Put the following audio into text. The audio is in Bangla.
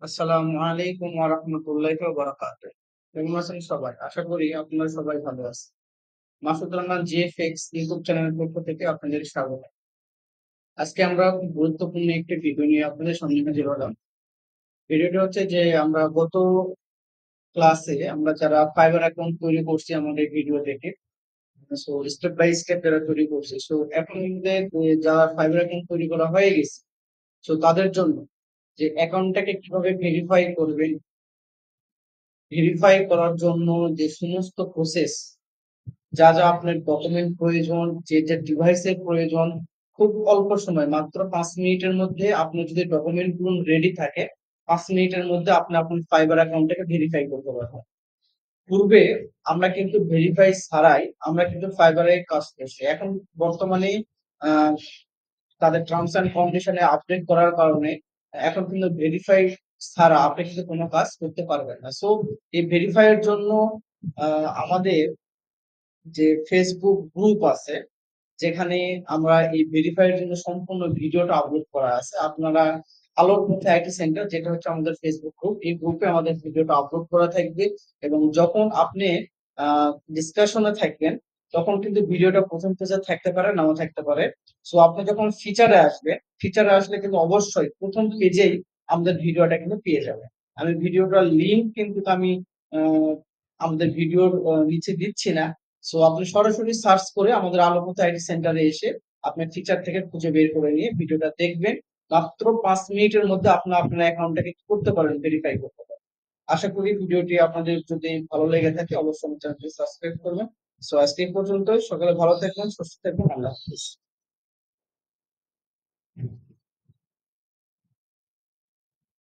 আসসালামু আলাইকুম ওয়া রাহমাতুল্লাহি ওয়া বারাকাতুহু। কেমন আছেন সবাই? আশা করি আপনারা সবাই ভালো আছেন। মাসুদ রহমান জিএফএক্স ইউটিউব চ্যানেলের পক্ষ থেকে আপনাদের স্বাগত। আজকে আমরা খুব গুরুত্বপূর্ণ একটি ভিডিও নিয়ে আপনাদের সামনে হাজির হলাম। ভিডিওটি হচ্ছে যে আমরা গত ক্লাসে আমরা যারা ফাইবার অ্যাকাউন্ট তৈরি করছি আমাদের ভিডিও দেখে, সো স্টেপ বাই স্টেপ যারা তৈরি করছি। সো এখন আমাদের যারা ফাইবার অ্যাকাউন্ট তৈরি করা হয়ে গেছে, সো তাদের জন্য যে অ্যাকাউন্টটাকে কিভাবে ভেরিফাই করবেন, ভেরিফাই করার জন্য যে সমস্ত প্রসেস, যা আপনার ডকুমেন্ট প্রয়োজন, যে ডিভাইসের প্রয়োজন, খুব অল্প সময় মাত্র 5 মিনিটের মধ্যে আপনার যদি ডকুমেন্ট গুলো রেডি থাকে, 5 মিনিটের মধ্যে আপনি আপনার ফাইবার অ্যাকাউন্টটাকে ভেরিফাই করতে পারবেন। পূর্বে আমরা কিন্তু ভেরিফাই ছাড়াই আমরা কিন্তু ফাইবারে কাজ করছি। এখন বর্তমানে আহ তাদের টার্মস এন্ড কন্ডিশনে আপডেট করার কারণে এখন কিন্তু ভেরিফাই ছাড়া আপনি কিন্তু কোনো কাজ করতে পারবেন না। সো এই ভেরিফাই এর জন্য আমাদের যে ফেসবুক গ্রুপ আছে, যেখানে আমরা এই ভেরিফাই এর জন্য সম্পূর্ণ ভিডিওটা আপলোড করা আছে। আপনারা আলোর মধ্যে আইটি সেন্টার, যেটা হচ্ছে আমাদের ফেসবুক গ্রুপ, এই গ্রুপে আমাদের ভিডিওটা আপলোড করা থাকবে। এবং যখন আপনি ডিসকাশনে থাকবেন, তখন কিন্তু ভিডিওটা প্রথম পেজে থাকতে পারে, নাও থাকতে পারে। সো আপনি যখন ফিচারে আসলে কিন্তু অবশ্যই প্রথম পেজেই আমাদের ভিডিওটা কিন্তু পেয়ে যাবে। আমি ভিডিওটার লিংক কিন্তু আমি আহ, আমাদের ভিডিওর নিচে দিচ্ছি না। সো আপনি সরাসরি সার্চ করে আমাদের আলোকিত আইটি সেন্টারে এসে আপনি ফিচার থেকে খুঁজে বের করে নিয়ে ভিডিওটা দেখবেন। মাত্র 5 মিনিটের মধ্যে আপনি আপনার অ্যাকাউন্টটাকে কি করতে পারেন, ভেরিফাই করতে পারেন। আশা করি ভিডিওটি আপনাদের যদি ভালো লেগে থাকে অবশ্যই চ্যানেলটি সাবস্ক্রাইব করবেন। সো আজকে এই পর্যন্তই। সকালে ভালো থাকবেন, সুস্থ থাকবেন। আল্লাহ হাফিজ।